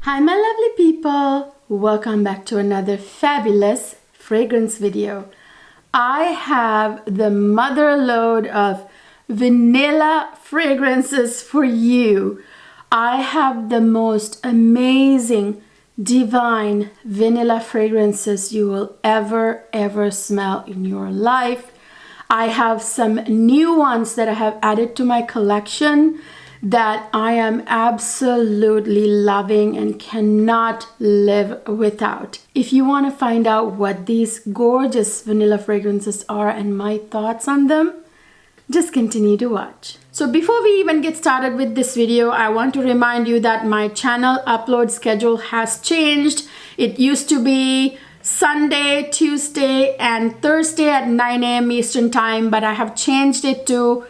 Hi my lovely people, welcome back to another fabulous fragrance video. I have the mother load of vanilla fragrances for you. I have the most amazing, divine vanilla fragrances you will ever smell in your life. I have some new ones that I have added to my collection that I am absolutely loving and cannot live without. If you want to find out what these gorgeous vanilla fragrances are and my thoughts on them, just continue to watch. So before we even get started with this video, I want to remind you that my channel upload schedule has changed. It used to be Sunday, Tuesday, and Thursday at 9 a.m. Eastern Time, but I have changed it to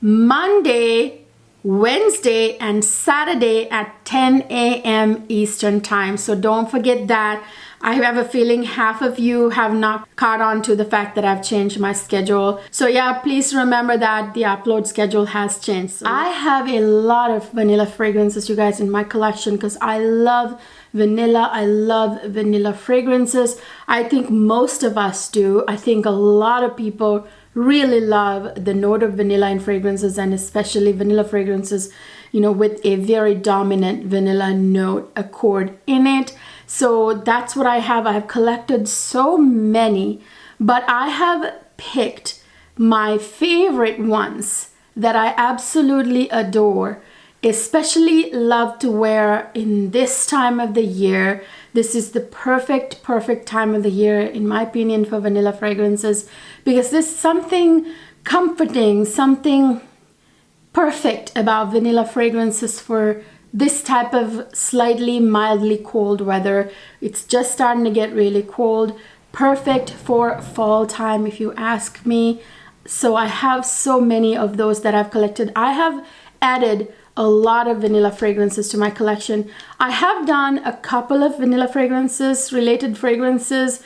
Monday, Wednesday, and Saturday at 10 a.m. Eastern Time. So don't forget that. I have a feeling half of you have not caught on to the fact that I've changed my schedule. So yeah, please remember that the upload schedule has changed. So I have a lot of vanilla fragrances, you guys, in my collection because I love vanilla. I love vanilla fragrances. I think most of us do. I think a lot of people really love the note of vanilla in fragrances, and especially vanilla fragrances, you know, with a very dominant vanilla note accord in it. So that's what I have. I have collected so many, but I have picked my favorite ones that I absolutely adore, especially love to wear in this time of the year. This is the perfect time of the year, in my opinion, for vanilla fragrances, because there's something comforting, something perfect about vanilla fragrances for this type of slightly mildly cold weather. It's just starting to get really cold. Perfect for fall time, if you ask me. So I have so many of those that I've collected. I have added a lot of vanilla fragrances to my collection. I have done a couple of vanilla fragrances, related fragrances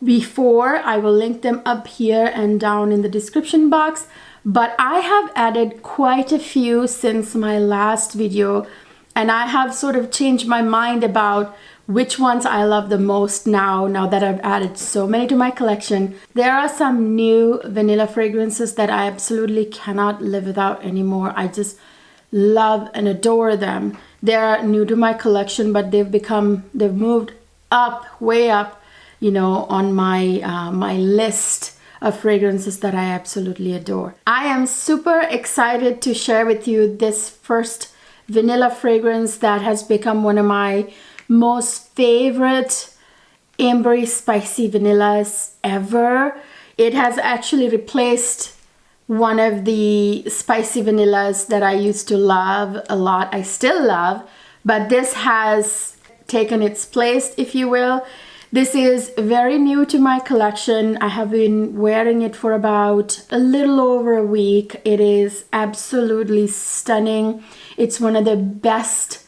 before. I will link them up here and down in the description box. But I have added quite a few since my last video, and I have sort of changed my mind about which ones I love the most now that I've added so many to my collection. There are some new vanilla fragrances that I absolutely cannot live without anymore. I just love and adore them. They're new to my collection, but they've moved up, way up, you know, on my my list of fragrances that I absolutely adore. I am super excited to share with you this first vanilla fragrance that has become one of my most favorite ambery spicy vanillas ever. It has actually replaced one of the spicy vanillas that I used to love a lot. I still love, but this has taken its place, if you will. This is very new to my collection. I have been wearing it for about a little over a week. It is absolutely stunning. It's one of the best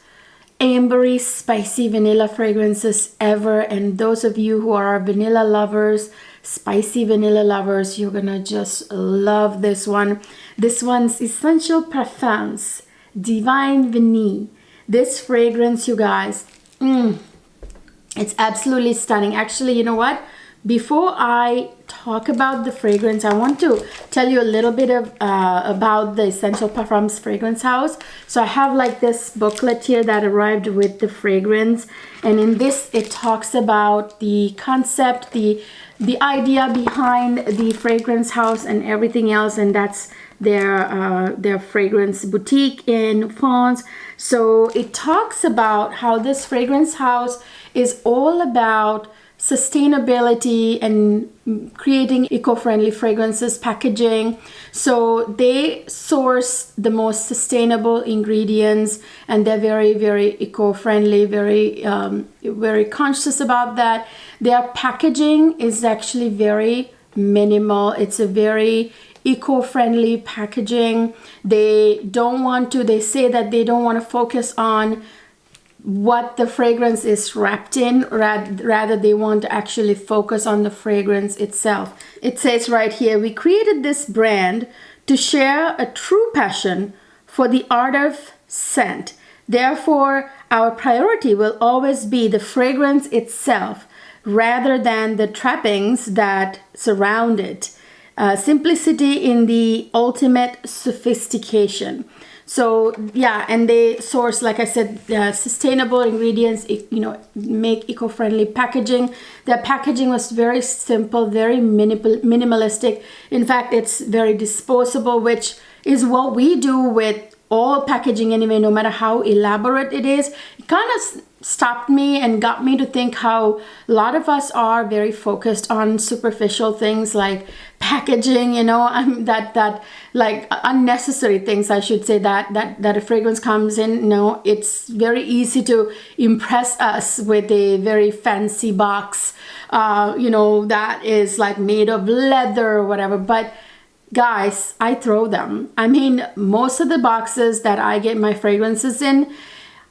ambery spicy vanilla fragrances ever, and those of you who are vanilla lovers, spicy vanilla lovers, you're gonna just love this one. This one's Essential Perfumes Divine Vanille. This fragrance, you guys, it's absolutely stunning. Actually, you know what? Before I talk about the fragrance, I want to tell you a little bit of about the Essential Perfumes fragrance house. So I have like this booklet here that arrived with the fragrance, and in this it talks about the concept, the idea behind the fragrance house and everything else, and that's their fragrance boutique in France. So it talks about how this fragrance house is all about sustainability and creating eco-friendly fragrances, packaging. So they source the most sustainable ingredients, and they're very eco-friendly, very conscious about that. Their packaging is actually very minimal. It's a very eco-friendly packaging. They say that they don't want to focus on what the fragrance is wrapped in, rather they want to actually focus on the fragrance itself. It says right here, we created this brand to share a true passion for the art of scent Therefore, our priority will always be the fragrance itself rather than the trappings that surround it. Simplicity in the ultimate sophistication. So yeah, and they source, like I said, sustainable ingredients, make eco-friendly packaging. Their packaging was very simple, very minimalistic. In fact, it's very disposable, which is what we do with all packaging anyway, no matter how elaborate it is. It kind of stopped me and got me to think how a lot of us are very focused on superficial things like packaging, that like unnecessary things, I should say, that a fragrance comes in. It's very easy to impress us with a very fancy box, that is like made of leather or whatever. But guys, I throw them. I mean, most of the boxes that I get my fragrances in,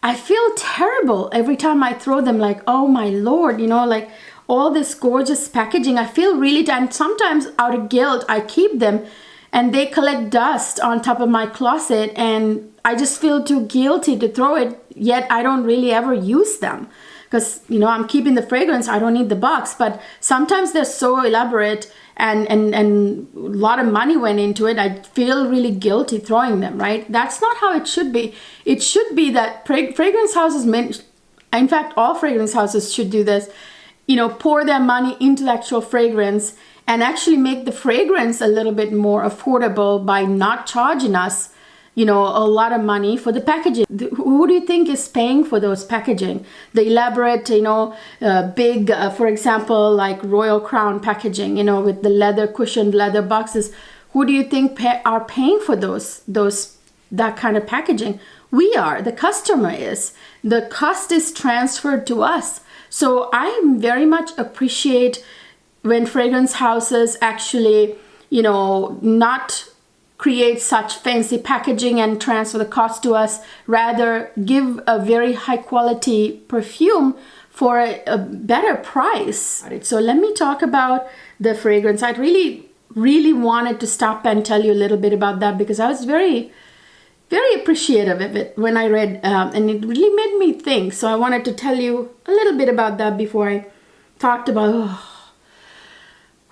I feel terrible every time I throw them, like, oh my Lord, like all this gorgeous packaging. I feel really, and sometimes out of guilt, I keep them and they collect dust on top of my closet, and I just feel too guilty to throw it, yet I don't really ever use them. Because, I'm keeping the fragrance, I don't need the box, but sometimes they're so elaborate and a lot of money went into it. I feel really guilty throwing them, right? That's not how it should be. It should be that fragrance houses, in fact, all fragrance houses should do this, pour their money into the actual fragrance and actually make the fragrance a little bit more affordable by not charging us a lot of money for the packaging. Who do you think is paying for those packaging? The elaborate, big, for example, like Royal Crown packaging, with the leather cushioned leather boxes. Who do you think are paying for that kind of packaging? We are. The customer is. The cost is transferred to us. So I very much appreciate when fragrance houses actually, not create such fancy packaging and transfer the cost to us, rather give a very high quality perfume for a better price. So let me talk about the fragrance. I really wanted to stop and tell you a little bit about that because I was very, very appreciative of it when I read, and it really made me think. So I wanted to tell you a little bit about that before I talked about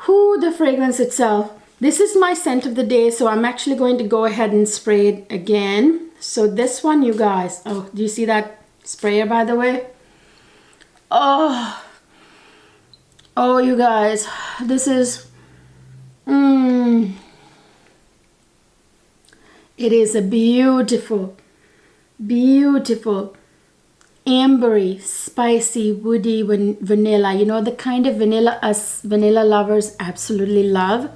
the fragrance itself. This is my scent of the day, so I'm actually going to go ahead and spray it again. So this one, you guys, do you see that sprayer, by the way? Oh, you guys, this is, it is a beautiful, beautiful, ambery, spicy, woody vanilla. The kind of vanilla us vanilla lovers absolutely love.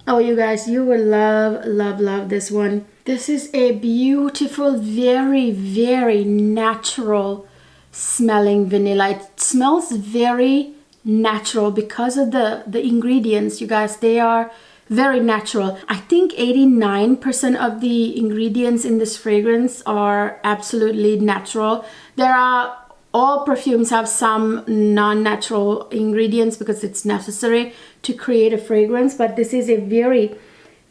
Oh, you guys, you will love this one. This is a beautiful, very, very natural smelling vanilla. It smells very natural because of the ingredients, you guys. They are very natural. I think 89% of the ingredients in this fragrance are absolutely natural. All perfumes have some non-natural ingredients because it's necessary to create a fragrance, but this is a very,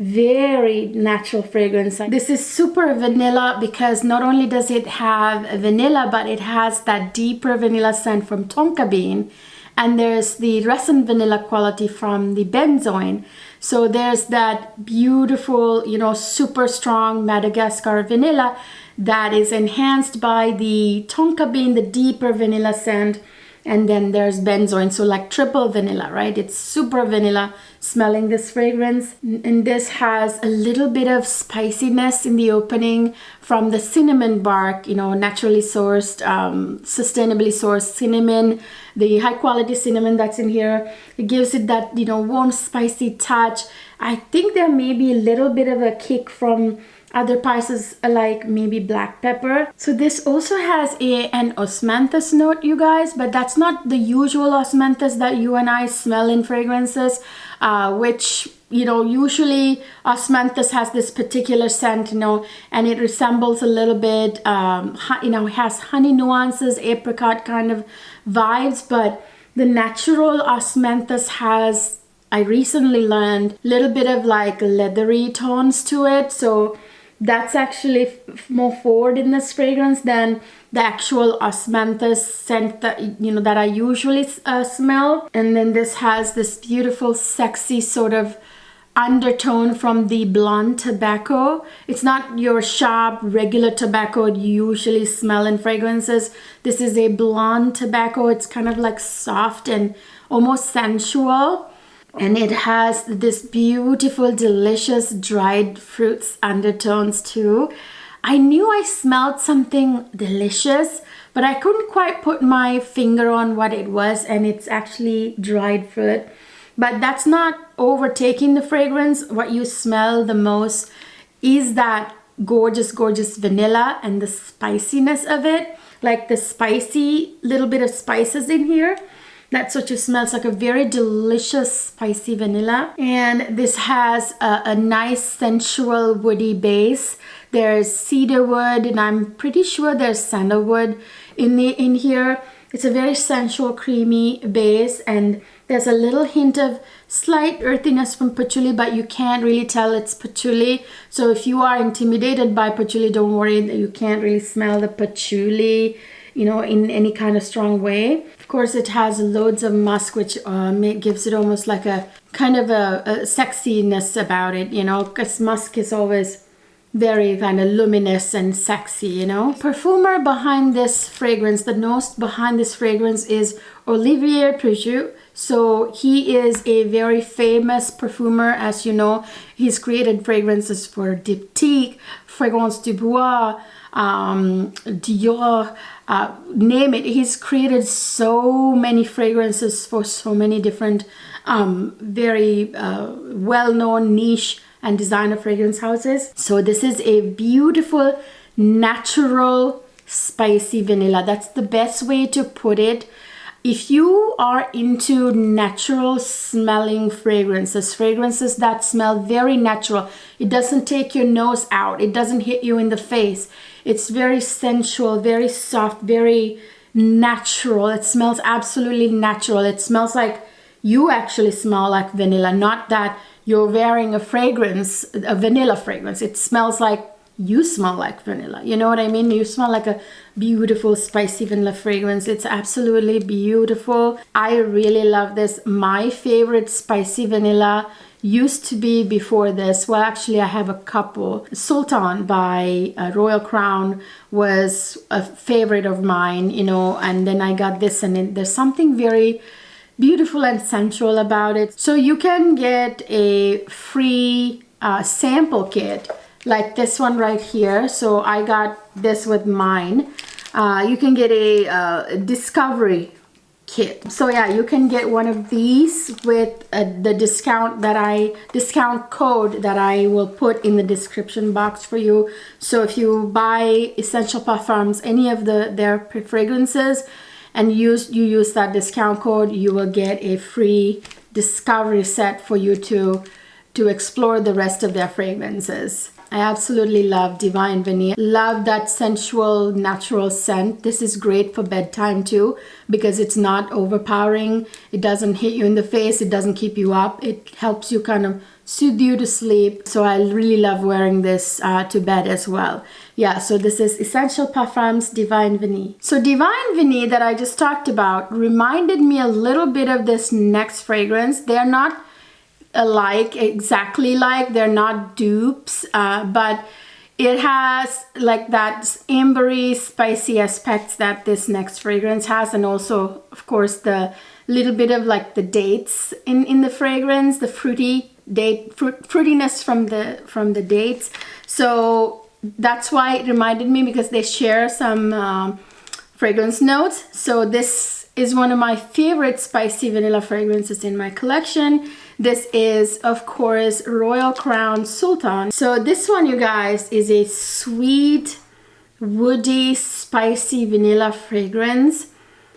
very natural fragrance. This is super vanilla because not only does it have vanilla, but it has that deeper vanilla scent from tonka bean, and there's the resin vanilla quality from the benzoin. So there's that beautiful, super strong Madagascar vanilla that is enhanced by the tonka bean, the deeper vanilla scent, and then there's benzoin, so like triple vanilla, right? It's super vanilla smelling, this fragrance. And this has a little bit of spiciness in the opening from the cinnamon bark, naturally sourced, sustainably sourced cinnamon, the high quality cinnamon that's in here. It gives it that, warm, spicy touch. I think there may be a little bit of a kick from other spices like maybe black pepper. So this also has an osmanthus note, you guys, but that's not the usual osmanthus that you and I smell in fragrances, which, usually osmanthus has this particular scent, and it resembles a little bit, has honey nuances, apricot kind of vibes, but the natural osmanthus has, I recently learned, a little bit of like leathery tones to it. So That's actually more forward in this fragrance than the actual osmanthus scent that that I usually smell. And then this has this beautiful sexy sort of undertone from the blonde tobacco. It's not your sharp regular tobacco you usually smell in fragrances. This is a blonde tobacco. It's kind of like soft and almost sensual. And it has this beautiful, delicious dried fruits undertones too. I knew I smelled something delicious, but I couldn't quite put my finger on what it was, and it's actually dried fruit. But that's not overtaking the fragrance. What you smell the most is that gorgeous, gorgeous vanilla and the spiciness of it. Like the spicy, little bit of spices in here. That's what you smell. It's like a very delicious spicy vanilla. And this has a nice sensual woody base. There's cedar wood, and I'm pretty sure there's sandalwood in here. It's a very sensual, creamy base, and there's a little hint of slight earthiness from patchouli, but you can't really tell it's patchouli. So if you are intimidated by patchouli, don't worry, you can't really smell the patchouli, in any kind of strong way. Of course, it has loads of musk, which gives it almost like a kind of a sexiness about it, because musk is always very kind of luminous and sexy, Perfumer behind this fragrance, the nose behind this fragrance is Olivier Préjus. So he is a very famous perfumer, as you know. He's created fragrances for Diptyque, Fragrance du Bois, Dior, name it. He's created so many fragrances for so many different very well-known niche and designer fragrance houses. So this is a beautiful, natural, spicy vanilla. That's the best way to put it. If you are into natural smelling fragrances that smell very natural, it doesn't take your nose out, it doesn't hit you in the face. It's very sensual, very soft, very natural. It smells absolutely natural. It smells like you actually smell like vanilla, not that you're wearing a fragrance, a vanilla fragrance. It smells like you smell like vanilla. You know what I mean? You smell like a beautiful spicy vanilla fragrance. It's absolutely beautiful. I really love this. My favorite spicy vanilla used to be before this. Well, actually, I have a couple. Sultan by Royal Crown was a favorite of mine, and then I got this, and there's something very beautiful and sensual about it. So you can get a free sample kit like this one right here. So I got this with mine. You can get a discovery kit. So yeah, you can get one of these with the discount code that I will put in the description box for you. So if you buy Essential Parfums, any of their fragrances, and you use that discount code, you will get a free discovery set for you to explore the rest of their fragrances. I absolutely love Divine Vanille. Love that sensual, natural scent. This is great for bedtime too, because it's not overpowering. It doesn't hit you in the face. It doesn't keep you up. It helps you kind of soothe you to sleep. So I really love wearing this to bed as well. Yeah, so this is Essential Parfums Divine Vanille. So Divine Vanille that I just talked about reminded me a little bit of this next fragrance. They're not exactly like, they're not dupes, but it has like that ambery, spicy aspects that this next fragrance has, and also, of course, the little bit of like the dates in the fragrance, the fruitiness from the dates. So that's why it reminded me, because they share some fragrance notes. So this is one of my favorite spicy vanilla fragrances in my collection. This is, of course, Royal Crown Sultan. So this one, you guys, is a sweet, woody, spicy vanilla fragrance.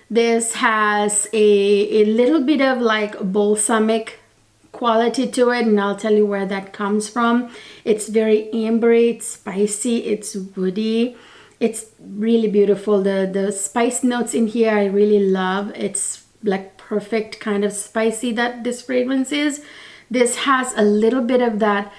This has a little bit of like balsamic quality to it, and I'll tell you where that comes from. It's very ambery, it's spicy, it's woody. It's really beautiful. The spice notes in here I really love. It's like perfect kind of spicy that this fragrance is. This has a little bit of that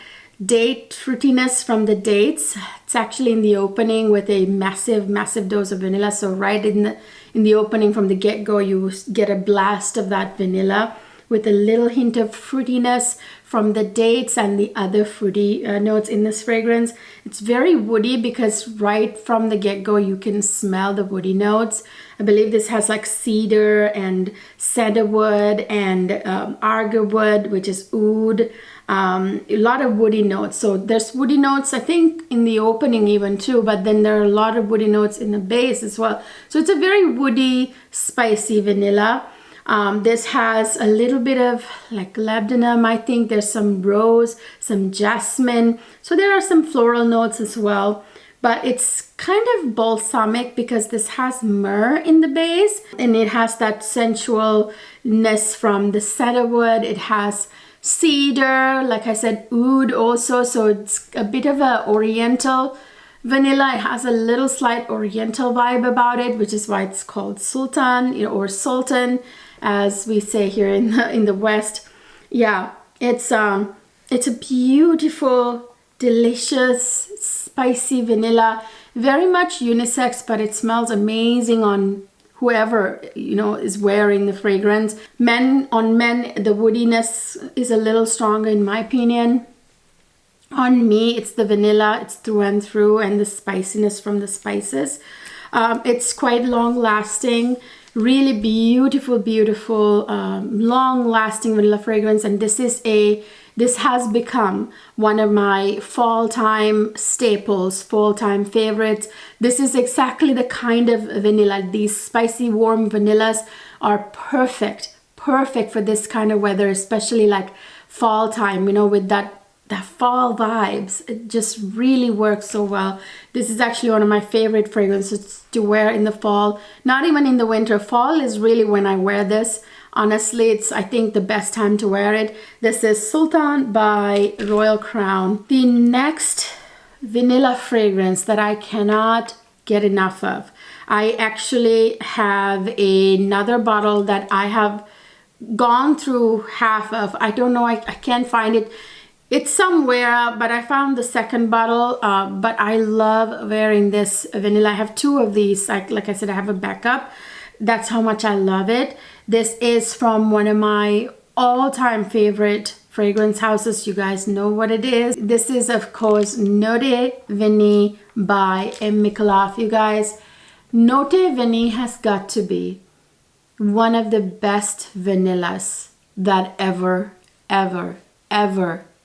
date fruitiness from the dates. It's actually in the opening with a massive dose of vanilla. So right in the opening from the get-go, you get a blast of that vanilla with a little hint of fruitiness from the dates and the other fruity notes in this fragrance. It's very woody because right from the get-go you can smell the woody notes. I believe this has like cedar and sandalwood and argarwood, which is oud. A lot of woody notes. So there's woody notes, I think, in the opening even too, but then there are a lot of woody notes in the base as well. So it's a very woody, spicy vanilla. This has a little bit of like labdanum, I think. There's some rose, some jasmine. So there are some floral notes as well. But it's kind of balsamic because this has myrrh in the base. And it has that sensualness from the sandalwood. It has cedar, like I said, oud also. So it's a bit of a oriental vanilla. It has a little slight oriental vibe about it, which is why it's called Sultan, you know, or Sultan, as we say here in the West. Yeah, it's a beautiful, delicious, spicy vanilla. Very much unisex, but it smells amazing on whoever, you know, is wearing the fragrance. On men, the woodiness is a little stronger in my opinion. On me, it's the vanilla, it's through and through, and the spiciness from the spices. It's quite long lasting, really beautiful, long lasting vanilla fragrance. And this has become one of my fall time staples, fall time favorites. This is exactly the kind of vanilla. These spicy, warm vanillas are perfect for this kind of weather, especially like fall time, you know, with that fall vibes. It just really works so well. This is actually one of my favorite fragrances to wear in the fall, not even in the winter. Fall is really when I wear this. Honestly, it's, I think, the best time to wear it. This is Sultan by Royal Crown. The next vanilla fragrance that I cannot get enough of. I actually have another bottle that I have gone through half of. I don't know, I can't find it. It's somewhere, but I found the second bottle. But I love wearing this vanilla. I have two of these. Like I said, I have a backup. That's how much I love it. This is from one of my all-time favorite fragrance houses. You guys know what it is. This is, of course, Note Vanille by Micallef. You guys, Note Vanille has got to be one of the best vanillas that ever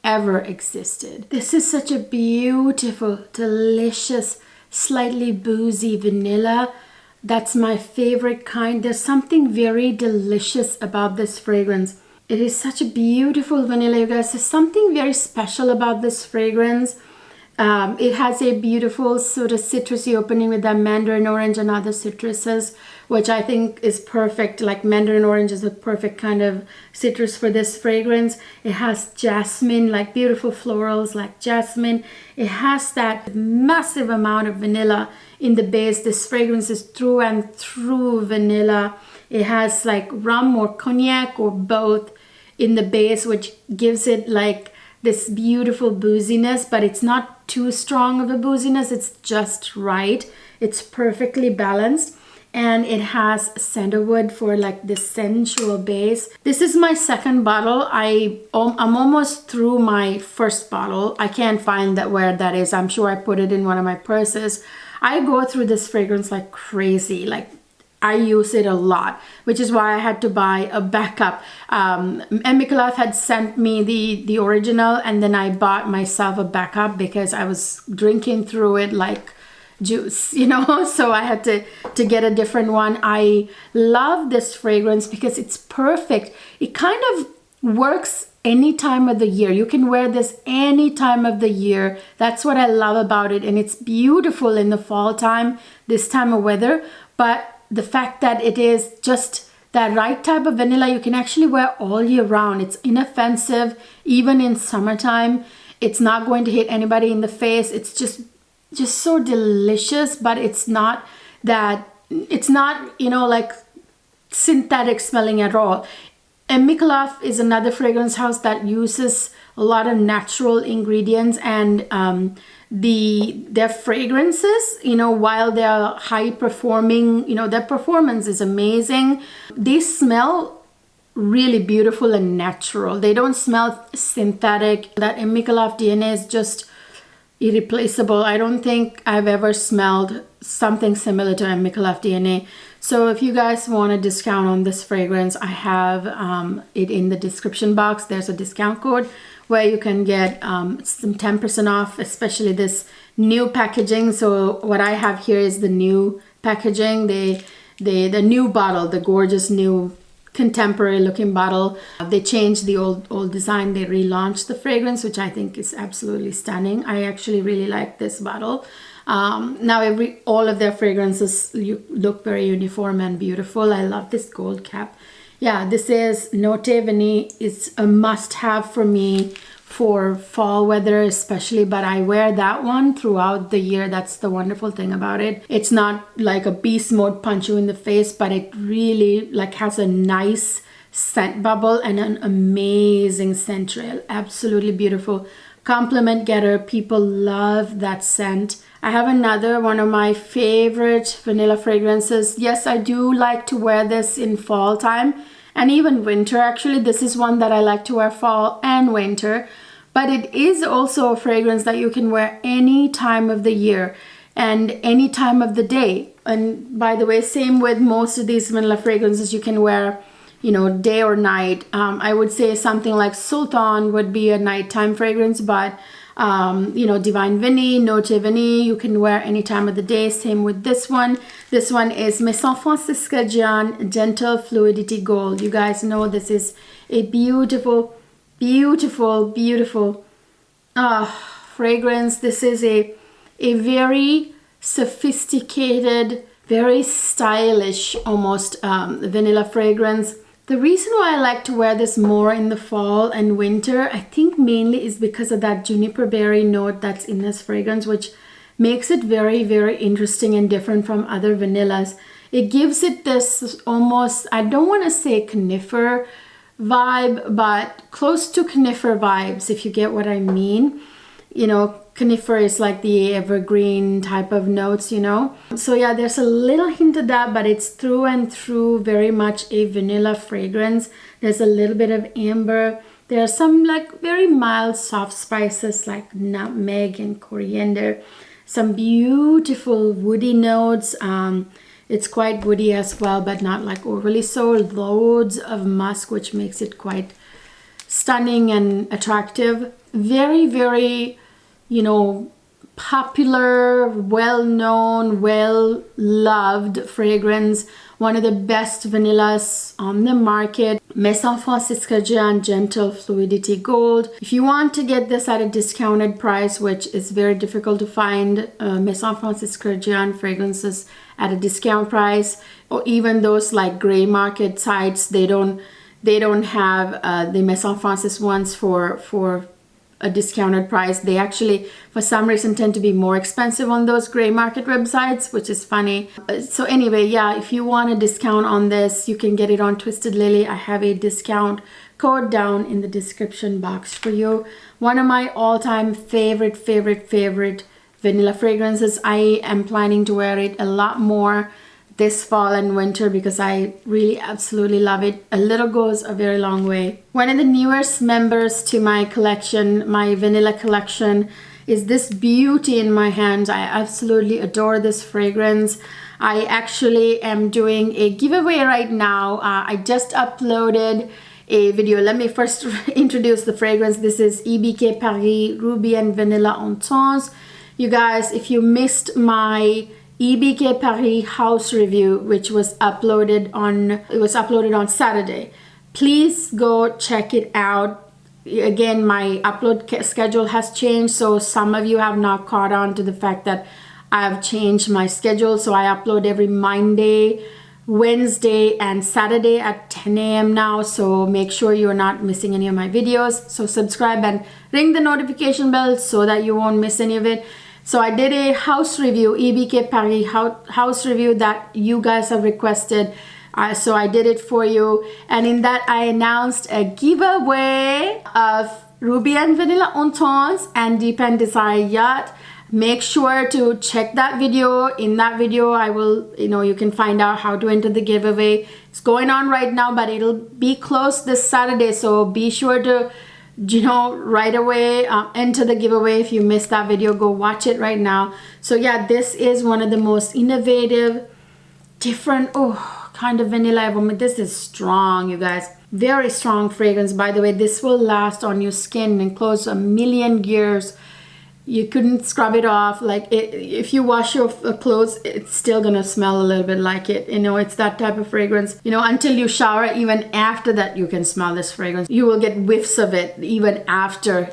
existed. This is such a beautiful, delicious, slightly boozy vanilla. That's my favorite kind. There's something very delicious about this fragrance. It is such a beautiful vanilla, you guys. There's something very special about this fragrance. It has a beautiful sort of citrusy opening with that mandarin orange and other citruses, which I think is perfect. Like mandarin orange is a perfect kind of citrus for this fragrance. It has jasmine, like beautiful florals like jasmine. It has that massive amount of vanilla in the base. This fragrance is through and through vanilla. It has like rum or cognac or both in the base, which gives it like this beautiful booziness, but it's not too strong of a booziness. It's just right. It's perfectly balanced. And it has sandalwood for like this sensual base. This is my second bottle. I'm almost through my first bottle. I can't find that where that is. I'm sure I put it in one of my purses. I go through this fragrance like crazy. Like I use it a lot, which is why I had to buy a backup. Micallef had sent me the original, and then I bought myself a backup because I was drinking through it like juice, you know. So I had to get a different one. I love this fragrance because it's perfect. It kind of works any time of the year. You can wear this any time of the year. That's what I love about it. And it's beautiful in the fall time, this time of weather. But the fact that it is just that right type of vanilla, you can actually wear all year round. It's inoffensive, even in summertime. It's not going to hit anybody in the face. It's just so delicious, but it's not, you know, like synthetic smelling at all. And Micallef is another fragrance house that uses a lot of natural ingredients, and their fragrances, you know, while they're high performing, you know, their performance is amazing. They smell really beautiful and natural. They don't smell synthetic. That Micallef DNA is just irreplaceable. I don't think I've ever smelled something similar to Micallef DNA. So if you guys want a discount on this fragrance, I have it in the description box. There's a discount code where you can get some 10% off, especially this new packaging. So what I have here is the new packaging, the new bottle, the gorgeous new contemporary looking bottle. They changed the old design. They relaunched the fragrance, which I think is absolutely stunning. I actually really like this bottle. Now all of their fragrances look very uniform and beautiful. I love this gold cap. Yeah, this is Note Vanille. It's a must-have for me for fall weather especially, but I wear that one throughout the year. That's the wonderful thing about it. It's not like a beast mode punch you in the face, but it really like has a nice scent bubble and an amazing scent trail. Absolutely beautiful. Compliment getter. People love that scent. I have another one of my favorite vanilla fragrances. Yes, I do like to wear this in fall time and even winter. Actually, this is one that I like to wear fall and winter, but it is also a fragrance that you can wear any time of the year and any time of the day. And by the way, same with most of these vanilla fragrances, you can wear, you know, day or night. I would say something like Sultan would be a nighttime fragrance, but you know, Divine Vanille, Note Vanille, you can wear any time of the day. Same with this one. This one is Maison Kurkdjian Gentle Fluidity Gold. You guys know this is a beautiful, beautiful, beautiful fragrance. This is a very sophisticated, very stylish, almost vanilla fragrance. The reason why I like to wear this more in the fall and winter, I think mainly is because of that juniper berry note that's in this fragrance, which makes it very, very interesting and different from other vanillas. It gives it this almost, I don't want to say conifer vibe, but close to conifer vibes, if you get what I mean. You know, conifer is like the evergreen type of notes, you know. So yeah, there's a little hint of that, but it's through and through very much a vanilla fragrance. There's a little bit of amber. There are some like very mild soft spices like nutmeg and coriander. Some beautiful woody notes. It's quite woody as well, but not like overly so. Loads of musk, which makes it quite stunning and attractive. Very, very, you know, popular, well-known, well-loved fragrance. One of the best vanillas on the market. Maison Kurkdjian Gentle Fluidity Gold. If you want to get this at a discounted price, which is very difficult to find, Maison Kurkdjian fragrances at a discount price, or even those like gray market sites, they don't have the Maison Francis ones for a discounted price. They actually, for some reason, tend to be more expensive on those gray market websites, which is funny. So anyway, yeah, if you want a discount on this, you can get it on Twisted Lily. I have a discount code down in the description box for you. One of my all-time favorite vanilla fragrances. I am planning to wear it a lot more this fall and winter because I really absolutely love it. A little goes a very long way. One of the newest members to my collection, my vanilla collection, is this beauty in my hands. I absolutely adore this fragrance. I actually am doing a giveaway right now. I just uploaded a video. Let me first introduce the fragrance. This is Ebk Ruby and Vanilla en Tons. You guys, if you missed my Ebk house review, which was uploaded on Saturday, please go check it out. Again, my upload schedule has changed, so some of you have not caught on to the fact that I've changed my schedule. So I upload every Monday, Wednesday, and Saturday at 10 a.m. now, so make sure you're not missing any of my videos. So subscribe and ring the notification bell so that you won't miss any of it. So I did a house review, Ebk Paris house review that you guys have requested. So I did it for you. And in that I announced a giveaway of Ruby and Vanilla on Tones and Deep and Desire Yacht. Make sure to check that video. In that video, I will, you can find out how to enter the giveaway. It's going on right now, but it'll be closed this Saturday. So be sure to, right away enter the giveaway. If you missed that video, go watch it right now. So yeah, this is one of the most innovative, different, kind of vanilla ever made. This is strong, you guys. Very strong fragrance. By the way, this will last on your skin and clothes a million years. You couldn't scrub it off. Like if you wash your clothes, it's still gonna smell a little bit like it. It's that type of fragrance. Until you shower, even after that, you can smell this fragrance. You will get whiffs of it even after,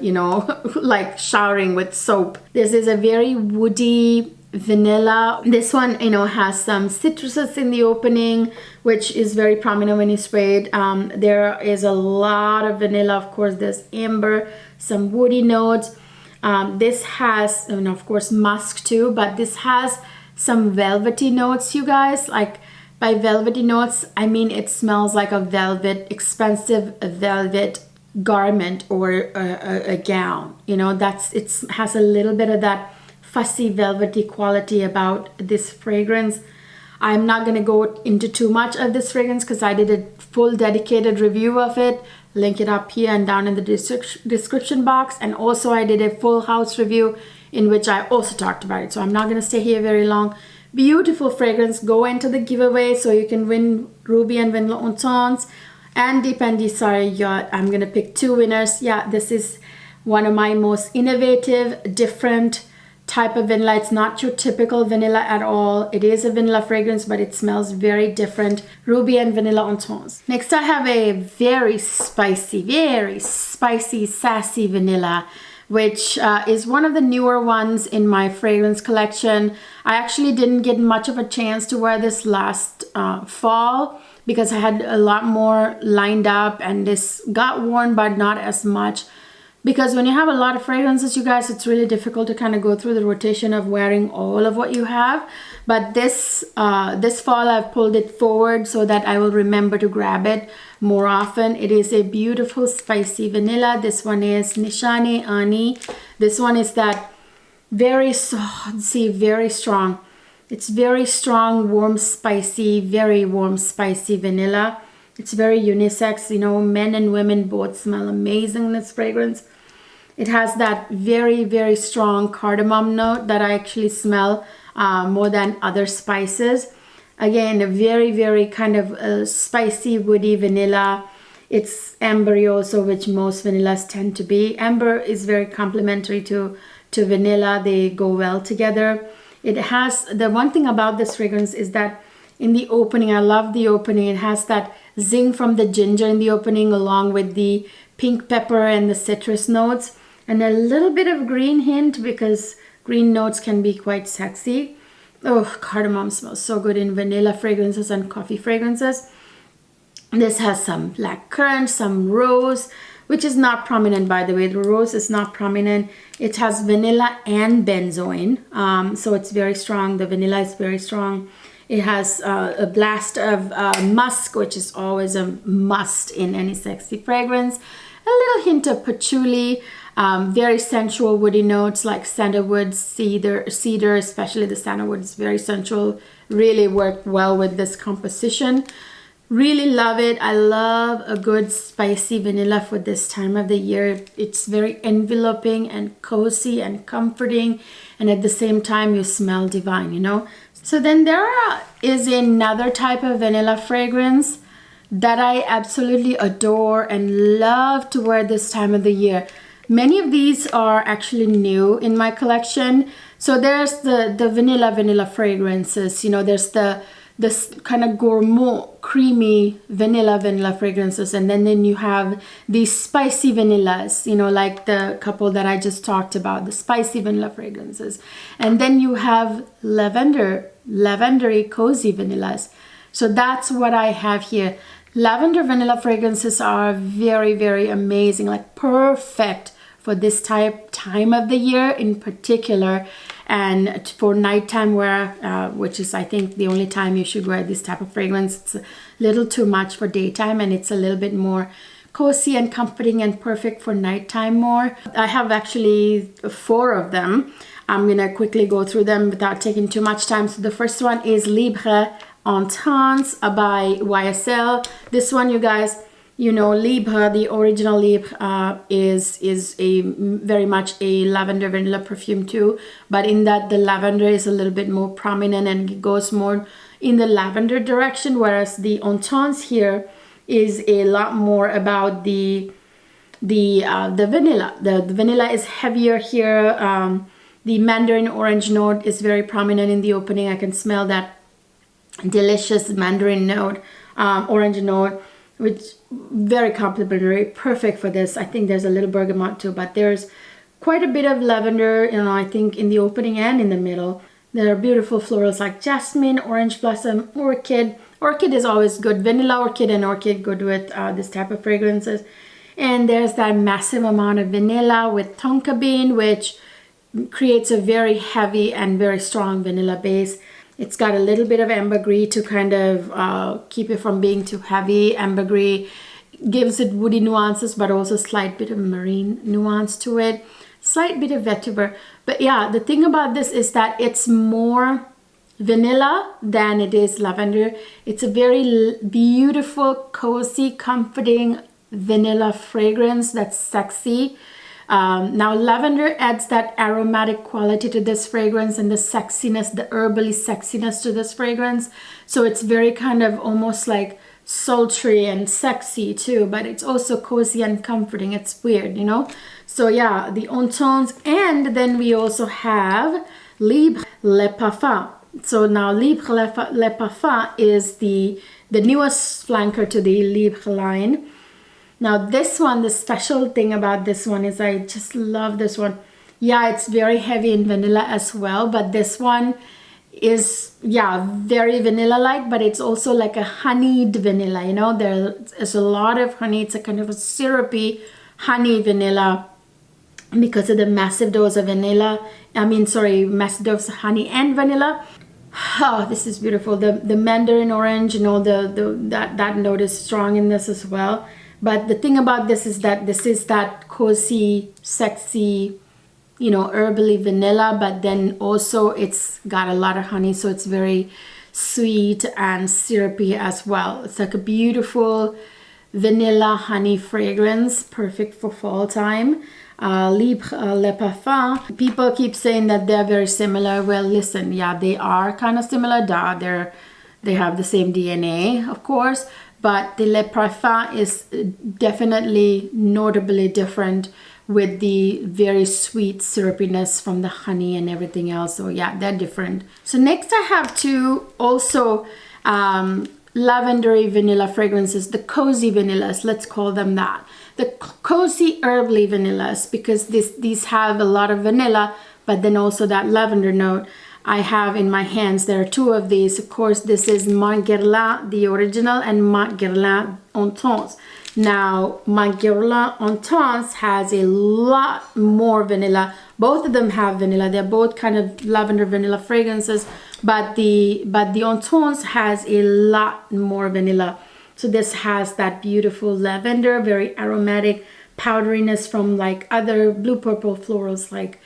like showering with soap. This is a very woody vanilla. This one, has some citruses in the opening, which is very prominent when you spray it. There is a lot of vanilla. Of course, there's amber, some woody notes. This has, and of course, musk too, but this has some velvety notes, you guys. Like, by velvety notes, I mean it smells like a velvet, expensive velvet garment or a gown. It has a little bit of that fussy, velvety quality about this fragrance. I'm not going to go into too much of this fragrance because I did a full dedicated review of it. Link it up here and down in the description box. And also I did a full house review in which I also talked about it. So I'm not going to stay here very long. Beautiful fragrance. Go into the giveaway so you can win Ruby and Vanilla on Tones and Deep and Desire Yacht. I'm going to pick 2 winners. Yeah, this is one of my most innovative, different type of vanilla. It's not your typical vanilla at all. It is a vanilla fragrance, but it smells very different. Ruby and Vanilla on Tones. Next, I have a very spicy, sassy vanilla, which is one of the newer ones in my fragrance collection. I actually didn't get much of a chance to wear this last fall because I had a lot more lined up, and this got worn, but not as much. Because when you have a lot of fragrances, you guys, it's really difficult to kind of go through the rotation of wearing all of what you have. But this fall, I've pulled it forward so that I will remember to grab it more often. It is a beautiful spicy vanilla. This one is Nishane Ani. This one is that very strong. It's very strong, warm, spicy, very warm, spicy vanilla. It's very unisex. Men and women both smell amazing in this fragrance. It has that very, very strong cardamom note that I actually smell more than other spices. Again, a very, very kind of spicy, woody vanilla. It's ambery also, which most vanillas tend to be. Amber is very complementary to vanilla. They go well together. It has, the one thing about this fragrance is that in the opening, I love the opening. It has that zing from the ginger in the opening along with the pink pepper and the citrus notes. And a little bit of green hint because green notes can be quite sexy. Oh, cardamom smells so good in vanilla fragrances and coffee fragrances. This has some black currant, some rose, which is not prominent, by the way. The rose is not prominent. It has vanilla and benzoin, so it's very strong. The vanilla is very strong. It has a blast of musk, which is always a must in any sexy fragrance. A little hint of patchouli. Very sensual woody notes like sandalwood, cedar, especially the sandalwood is very sensual. Really worked well with this composition. Really love it. I love a good spicy vanilla for this time of the year. It's very enveloping and cozy and comforting, and at the same time you smell divine, So then there is another type of vanilla fragrance that I absolutely adore and love to wear this time of the year. Many of these are actually new in my collection. So there's the vanilla fragrances. There's this kind of gourmand, creamy vanilla fragrances. And then you have these spicy vanillas, like the couple that I just talked about, the spicy vanilla fragrances. And then you have lavendery, cozy vanillas. So that's what I have here. Lavender vanilla fragrances are very, very amazing, like perfect for this time of the year in particular, and for nighttime wear, which is I think the only time you should wear this type of fragrance. It's a little too much for daytime, and it's a little bit more cozy and comforting and perfect for nighttime more. I have actually 4 of them. I'm gonna quickly go through them without taking too much time. So the first one is Libre and Lavender by YSL. This one, you guys, you know, Libre, the original Libre, is a very much a lavender vanilla perfume too, but in that the lavender is a little bit more prominent and it goes more in the lavender direction, whereas the Intense here is a lot more about the vanilla. The vanilla is heavier here. The mandarin orange note is very prominent in the opening. I can smell that delicious mandarin note, orange note, which very complimentary, perfect for this. I think there's a little bergamot too, but there's quite a bit of lavender, you know, I think in the opening and in the middle. There are beautiful florals like jasmine, orange blossom, orchid. Orchid is always good. Vanilla orchid and orchid good with this type of fragrances. And there's that massive amount of vanilla with tonka bean, which creates a very heavy and very strong vanilla base. It's got a little bit of ambergris to kind of keep it from being too heavy. Ambergris gives it woody nuances, but also a slight bit of marine nuance to it. Slight bit of vetiver. But yeah, the thing about this is that it's more vanilla than it is lavender. It's a very beautiful, cozy, comforting vanilla fragrance that's sexy. Now lavender adds that aromatic quality to this fragrance and the sexiness, the herbally sexiness to this fragrance. So it's very kind of almost like sultry and sexy too, but it's also cozy and comforting. It's weird, you know. So yeah, the Intense, and then we also have Libre Le Parfum. So now Libre Le Parfum is the newest flanker to the Libre line. Now this one, the special thing about this one is I just love this one. Yeah, it's very heavy in vanilla as well, but this one is, yeah, very vanilla-like, but it's also like a honeyed vanilla, you know. There's a lot of honey. It's a kind of a syrupy honey vanilla because of the massive dose of vanilla. Massive dose of honey and vanilla. Oh, this is beautiful. The mandarin orange, you know, that note is strong in this as well. But the thing about this is that this is that cozy, sexy, you know, herbally vanilla, but then also it's got a lot of honey, so it's very sweet and syrupy as well. It's like a beautiful vanilla honey fragrance, perfect for fall time. Libre Le Parfum. People keep saying that they're very similar. Well, listen, yeah, they are kind of similar. They have the same DNA, of course. But the Le Parfum is definitely notably different with the very sweet syrupiness from the honey and everything else. So yeah, they're different. So next I have 2 also lavendery vanilla fragrances, the cozy vanillas, let's call them that. The cozy herbally vanillas, because these have a lot of vanilla, but then also that lavender note. I have in my hands, there are 2 of these. Of course, this is Margiela, the original, and Margiela Intense. Now, Margiela Intense has a lot more vanilla. Both of them have vanilla. They're both kind of lavender vanilla fragrances, but the Intense has a lot more vanilla. So this has that beautiful lavender, very aromatic powderiness from like other blue purple florals like,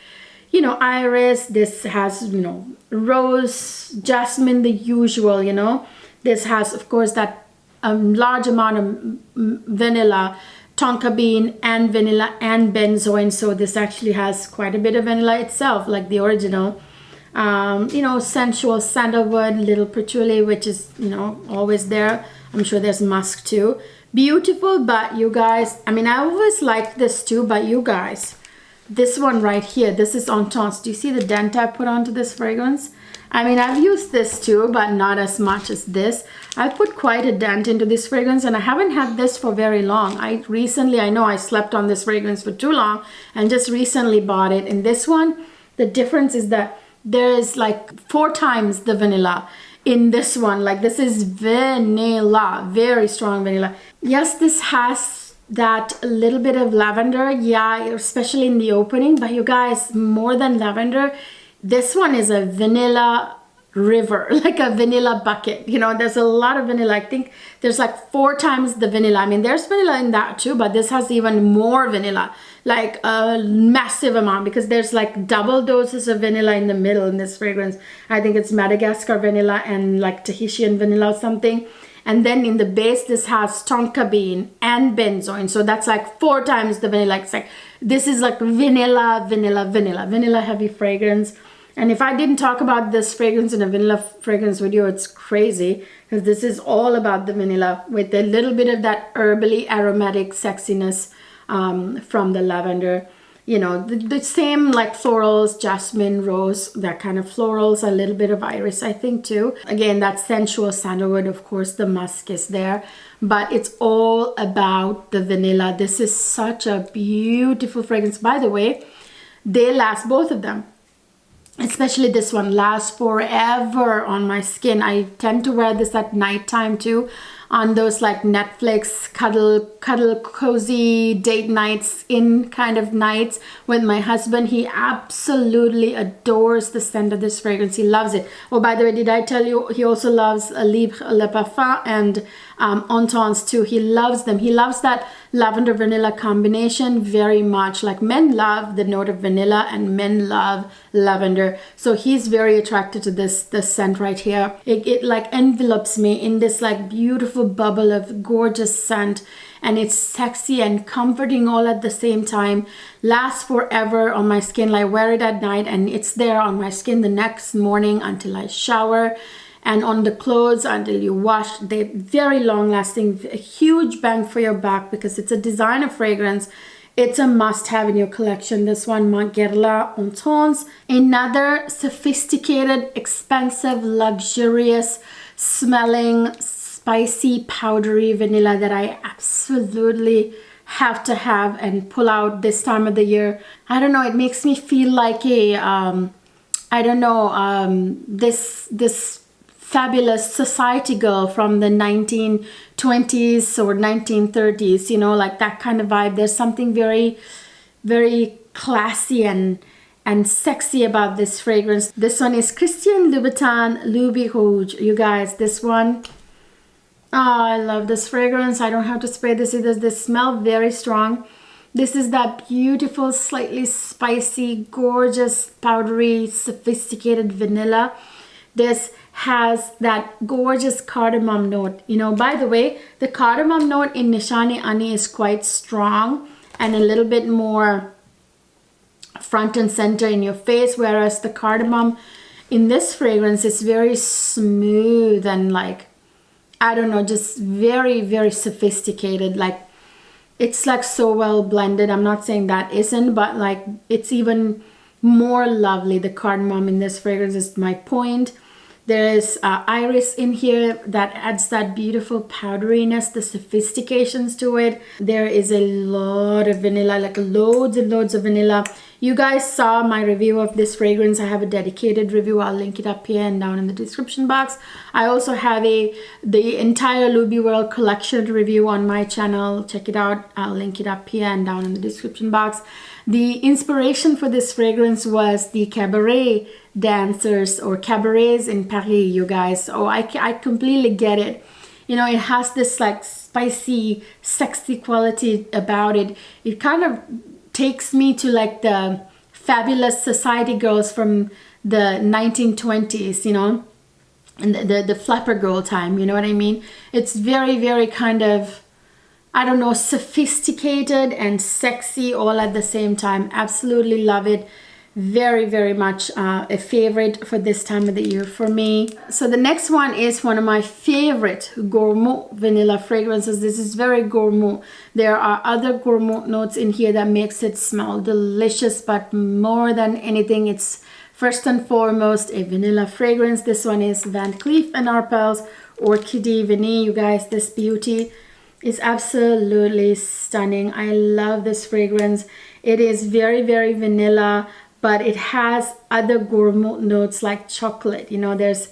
you know, iris. This has, you know, rose, jasmine, the usual, you know. This has, of course, that large amount of vanilla, tonka bean and vanilla and benzoin. So this actually has quite a bit of vanilla itself, like the original. You know, sensual sandalwood, little patchouli, which is, you know, always there. I'm sure there's musk too. Beautiful, but you guys, I mean, I always liked this too, but you guys, this one right here, this is Intense. Do you see the dent I put onto this fragrance? I mean, I've used this too, but not as much as this. I put quite a dent into this fragrance, and I haven't had this for very long. I know I slept on this fragrance for too long and just recently bought it. And this one, the difference is that there is like 4 times the vanilla in this one. Like, this is vanilla, very strong vanilla. Yes, this has that little bit of lavender, yeah, especially in the opening, but you guys, more than lavender, this one is a vanilla river, like a vanilla bucket. You know, there's a lot of vanilla. I think there's like 4 times the vanilla. I mean, there's vanilla in that too, but this has even more vanilla, like a massive amount, because there's like double doses of vanilla in the middle in this fragrance. I think it's Madagascar vanilla and like Tahitian vanilla or something. And then in the base, this has tonka bean and benzoin. So that's like 4 times the vanilla. It's like, this is like vanilla, vanilla, vanilla, vanilla heavy fragrance. And if I didn't talk about this fragrance in a vanilla fragrance video, it's crazy, because this is all about the vanilla with a little bit of that herbally aromatic sexiness from the lavender. You know, the same like florals, jasmine, rose, that kind of florals, a little bit of iris, I think too. Again, that sensual sandalwood, of course, the musk is there, but it's all about the vanilla. This is such a beautiful fragrance. By the way, they last, both of them. Especially this one lasts forever on my skin. I tend to wear this at nighttime too, on those like Netflix cuddle cozy date nights, in kind of nights with my husband. He absolutely adores the scent of this fragrance. He loves it. Oh, by the way, did I tell you he also loves Libre Le Parfum and Intense too. He loves them. He loves that lavender vanilla combination very much. Like, men love the note of vanilla and men love lavender, so he's very attracted to this scent right here. It like envelopes me in this like beautiful bubble of gorgeous scent, and it's sexy and comforting all at the same time. Lasts forever on my skin. I wear it at night and it's there on my skin the next morning until I shower, and on the clothes until you wash. They're very long lasting, a huge bang for your buck, because it's a designer fragrance. It's a must have in your collection. This one, Margiela Intense. Another sophisticated, expensive, luxurious smelling, spicy, powdery vanilla that I absolutely have to have and pull out this time of the year. I don't know, it makes me feel like a, I don't know, this fabulous society girl from the 1920s or 1930s, you know, like that kind of vibe. There's something very, very classy and sexy about this fragrance. This one is Christian Louboutin Louis Rouge. You guys, this one, oh, I love this fragrance. I don't have to spray this either. This smell very strong. This is that beautiful, slightly spicy, gorgeous, powdery, sophisticated vanilla. This has that gorgeous cardamom note. You know, by the way, the cardamom note in Nishane Ani is quite strong and a little bit more front and center in your face, whereas the cardamom in this fragrance is very smooth and like, I don't know, just very, very sophisticated. Like, it's like so well blended. I'm not saying that isn't, but like it's even more lovely. The cardamom in this fragrance is my point. There is iris in here that adds that beautiful powderiness, the sophistications to it. There is a lot of vanilla, like loads and loads of vanilla. You guys saw my review of this fragrance. I have a dedicated review. I'll link it up here and down in the description box. I also have the entire Louis World collection review on my channel. Check it out. I'll link it up here and down in the description box. The inspiration for this fragrance was the cabaret dancers or cabarets in Paris, you guys. Oh, I completely get it. You know, it has this like spicy, sexy quality about it. It kind of takes me to like the fabulous society girls from the 1920s, you know, and the flapper girl time, you know what I mean? It's very, very kind of, I don't know, sophisticated and sexy all at the same time. Absolutely love it. Very, very much a favorite for this time of the year for me. So the next one is one of my favorite gourmand vanilla fragrances. This is very gourmand. There are other gourmand notes in here that makes it smell delicious, but more than anything, it's first and foremost a vanilla fragrance. This one is Van Cleef and Arpels Orchidée Vanille. You guys, this beauty is absolutely stunning. I love this fragrance. It is very, very vanilla, but it has other gourmand notes like chocolate. You know, there's